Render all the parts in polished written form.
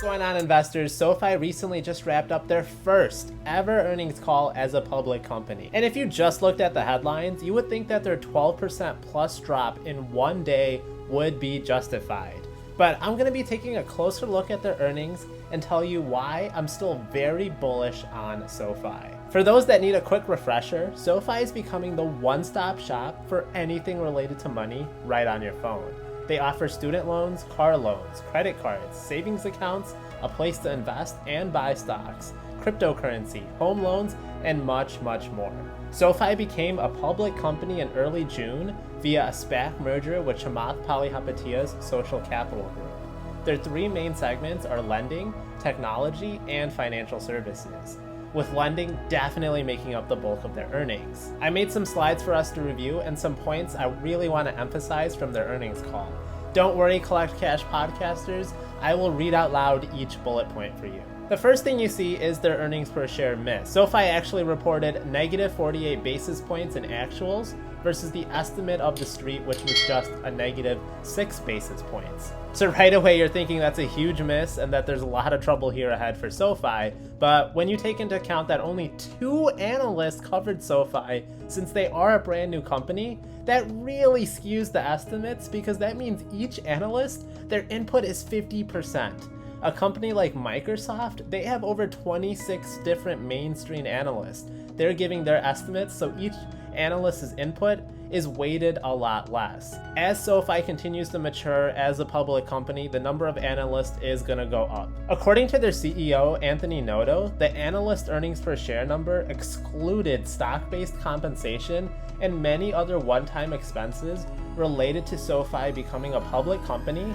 What's going on, investors? SoFi recently just wrapped up their first ever earnings call as a public company. And if you just looked at the headlines, you would think that their 12% plus drop in one day would be justified. But I'm going to be taking a closer look at their earnings and tell you why I'm still very bullish on SoFi. For those that need a quick refresher, SoFi is becoming the one-stop shop for anything related to money right on your phone. They offer student loans, car loans, credit cards, savings accounts, a place to invest and buy stocks, cryptocurrency, home loans, and much, much more. SoFi became a public company in early June via a SPAC merger with Chamath Palihapitiya's Social Capital Group. Their three main segments are lending, technology, and financial services, with lending definitely making up the bulk of their earnings. I made some slides for us to review and some points I really want to emphasize from their earnings call. Don't worry, Collect Cash podcasters, I will read out loud each bullet point for you. The first thing you see is their earnings per share miss. SoFi actually reported negative 48 basis points in actuals versus the estimate of the street, which was just a negative 6 basis points. So right away you're thinking that's a huge miss and that there's a lot of trouble here ahead for SoFi, but when you take into account that only 2 analysts covered SoFi since they are a brand new company, that really skews the estimates because that means each analyst, their input is 50%. A company like Microsoft, they have over 26 different mainstream analysts. They're giving their estimates, so each analyst's input is weighted a lot less. As SoFi continues to mature as a public company, the number of analysts is gonna go up. According to their CEO, Anthony Noto, the analyst earnings per share number excluded stock-based compensation and many other one-time expenses related to SoFi becoming a public company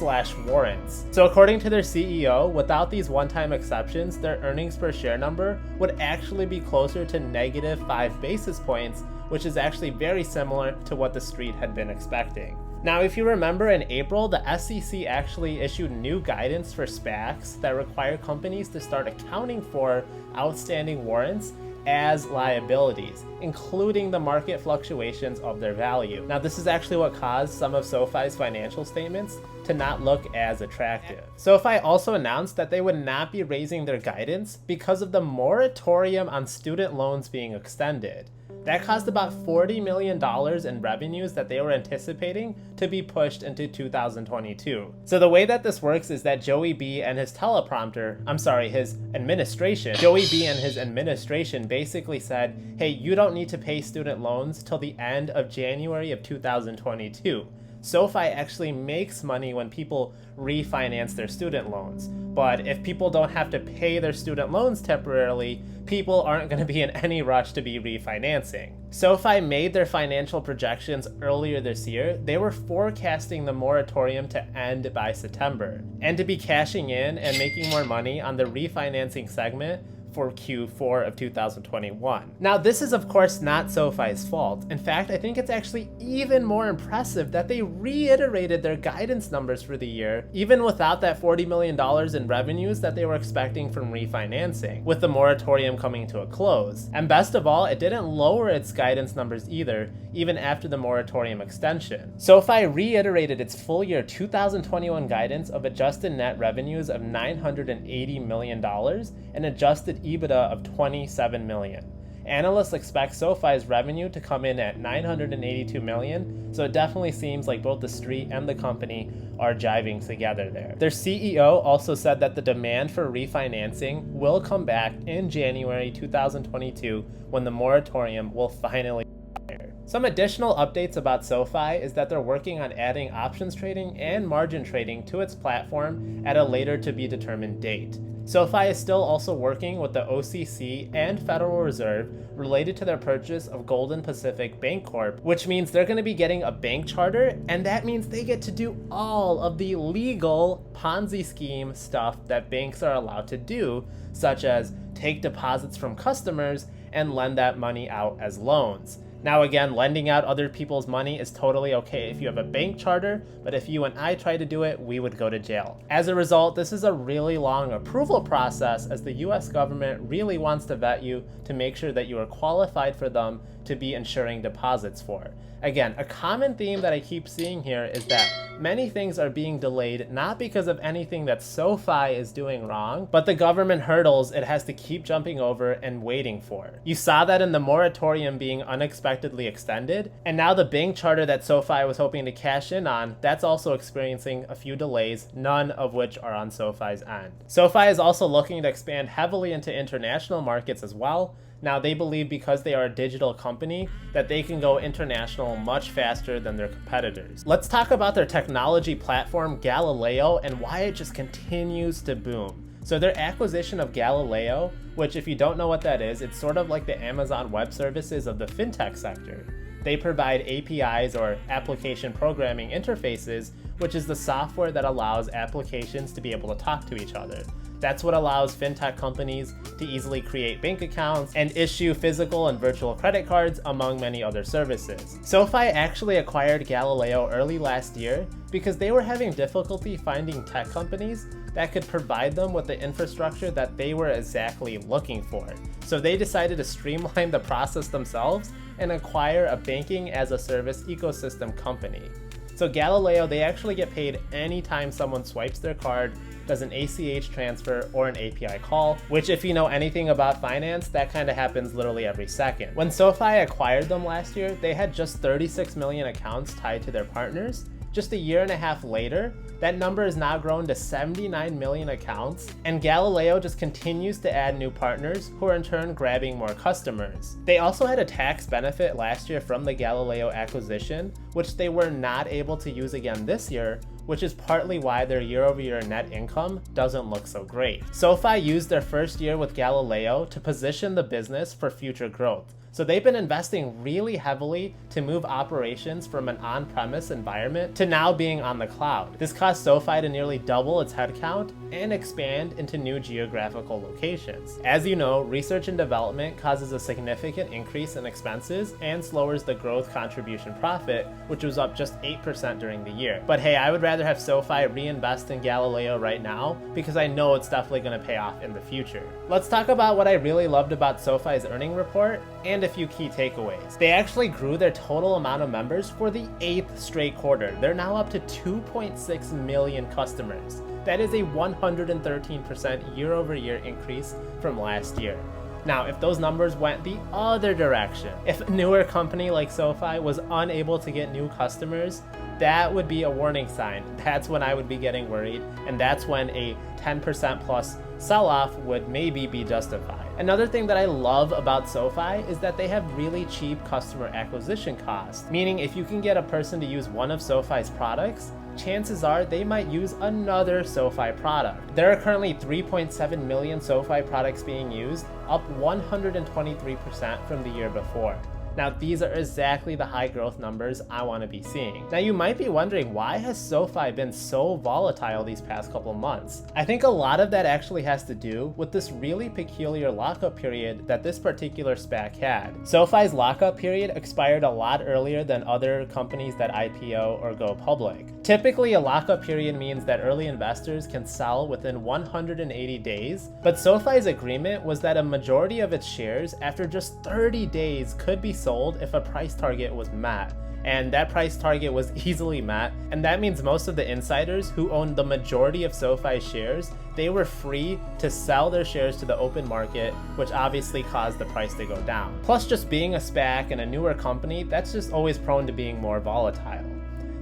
/ warrants. So according to their CEO, without these one-time exceptions, their earnings per share number would actually be closer to negative 5 basis points, which is actually very similar to what the street had been expecting. Now, if you remember, in April, the SEC actually issued new guidance for SPACs that require companies to start accounting for outstanding warrants as liabilities, including the market fluctuations of their value. Now, this is actually what caused some of SoFi's financial statements to not look as attractive. SoFi also announced that they would not be raising their guidance because of the moratorium on student loans being extended. That caused about $40 million in revenues that they were anticipating to be pushed into 2022. So the way that this works is that Joey B and his administration basically said, hey, you don't need to pay student loans till the end of January of 2022. SoFi actually makes money when people refinance their student loans. But if people don't have to pay their student loans temporarily, people aren't going to be in any rush to be refinancing. SoFi made their financial projections earlier this year. They were forecasting the moratorium to end by September and to be cashing in and making more money on the refinancing segment for Q4 of 2021. Now, this is of course not SoFi's fault. In fact, I think it's actually even more impressive that they reiterated their guidance numbers for the year, even without that $40 million in revenues that they were expecting from refinancing, with the moratorium coming to a close. And best of all, it didn't lower its guidance numbers either, even after the moratorium extension. SoFi reiterated its full year 2021 guidance of adjusted net revenues of $980 million and adjusted EBITDA of $27 million. Analysts expect SoFi's revenue to come in at $982 million, so it definitely seems like both the street and the company are jiving together there. Their CEO also said that the demand for refinancing will come back in January 2022 when the moratorium will finally expire. Some additional updates about SoFi is that they're working on adding options trading and margin trading to its platform at a later to be determined date. SoFi is still also working with the OCC and Federal Reserve related to their purchase of Golden Pacific Bancorp, which means they're going to be getting a bank charter, and that means they get to do all of the legal Ponzi scheme stuff that banks are allowed to do, such as take deposits from customers and lend that money out as loans. Now again, lending out other people's money is totally okay if you have a bank charter, but if you and I try to do it, we would go to jail. As a result, this is a really long approval process as the US government really wants to vet you to make sure that you are qualified for them to be insuring deposits for. Again, a common theme that I keep seeing here is that many things are being delayed not because of anything that SoFi is doing wrong, but the government hurdles it has to keep jumping over and waiting for. You saw that in the moratorium being unexpectedly extended, and now the bank charter that SoFi was hoping to cash in on, that's also experiencing a few delays, none of which are on SoFi's end. SoFi is also looking to expand heavily into international markets as well. Now, they believe because they are a digital company that they can go international much faster than their competitors. Let's talk about their technology platform, Galileo, and why it just continues to boom. So their acquisition of Galileo, which if you don't know what that is, it's sort of like the Amazon Web Services of the fintech sector. They provide APIs or application programming interfaces, which is the software that allows applications to be able to talk to each other. That's what allows fintech companies to easily create bank accounts and issue physical and virtual credit cards, among many other services. SoFi actually acquired Galileo early last year because they were having difficulty finding tech companies that could provide them with the infrastructure that they were exactly looking for. So they decided to streamline the process themselves and acquire a banking-as-a-service ecosystem company. So Galileo, they actually get paid anytime someone swipes their card, does an ACH transfer, or an API call, which if you know anything about finance, that kind of happens literally every second. When SoFi acquired them last year, they had just 36 million accounts tied to their partners. Just a year and a half later, that number has now grown to 79 million accounts, and Galileo just continues to add new partners who are in turn grabbing more customers. They also had a tax benefit last year from the Galileo acquisition, which they were not able to use again this year, which is partly why their year-over-year net income doesn't look so great. SoFi used their first year with Galileo to position the business for future growth. So they've been investing really heavily to move operations from an on-premise environment to now being on the cloud. This caused SoFi to nearly double its headcount and expand into new geographical locations. As you know, research and development causes a significant increase in expenses and slows the growth contribution profit, which was up just 8% during the year. But hey, I would rather have SoFi reinvest in Galileo right now because I know it's definitely going to pay off in the future. Let's talk about what I really loved about SoFi's earnings report and a few key takeaways. They actually grew their total amount of members for the 8th straight quarter. They're now up to 2.6 million customers. That is a 113% year-over-year increase from last year. Now, if those numbers went the other direction, if a newer company like SoFi was unable to get new customers, that would be a warning sign. That's when I would be getting worried, and that's when a 10% plus sell-off would maybe be justified. Another thing that I love about SoFi is that they have really cheap customer acquisition costs, meaning if you can get a person to use one of SoFi's products, chances are they might use another SoFi product. There are currently 3.7 million SoFi products being used, up 123% from the year before. Now, these are exactly the high growth numbers I want to be seeing. Now, you might be wondering, why has SoFi been so volatile these past couple months? I think a lot of that actually has to do with this really peculiar lockup period that this particular SPAC had. SoFi's lockup period expired a lot earlier than other companies that IPO or go public. Typically, a lockup period means that early investors can sell within 180 days, but SoFi's agreement was that a majority of its shares after just 30 days could be sold if a price target was met. And that price target was easily met, and that means most of the insiders who owned the majority of SoFi shares, they were free to sell their shares to the open market, which obviously caused the price to go down. Plus, just being a SPAC and a newer company, that's just always prone to being more volatile.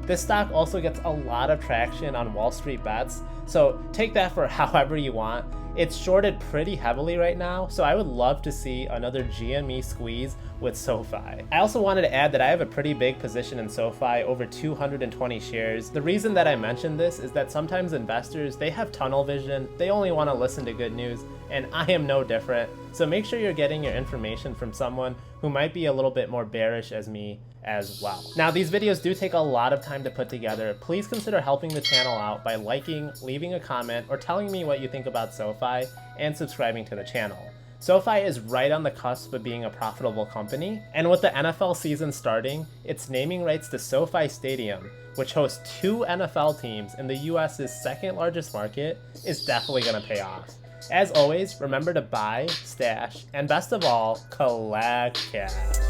This stock also gets a lot of traction on Wall Street bets, so take that for however you want. It's shorted pretty heavily right now, so I would love to see another GME squeeze with SoFi. I also wanted to add that I have a pretty big position in SoFi, over 220 shares. The reason that I mention this is that sometimes investors, they have tunnel vision, they only want to listen to good news, and I am no different. So make sure you're getting your information from someone who might be a little bit more bearish as me as well. Now, these videos do take a lot of time to put together. Please consider helping the channel out by liking, leaving a comment, or telling me what you think about SoFi and subscribing to the channel. SoFi is right on the cusp of being a profitable company, and with the NFL season starting, its naming rights to SoFi Stadium, which hosts 2 NFL teams in the US's second largest market, is definitely going to pay off. As always, remember to buy, stash, and best of all, collect cash.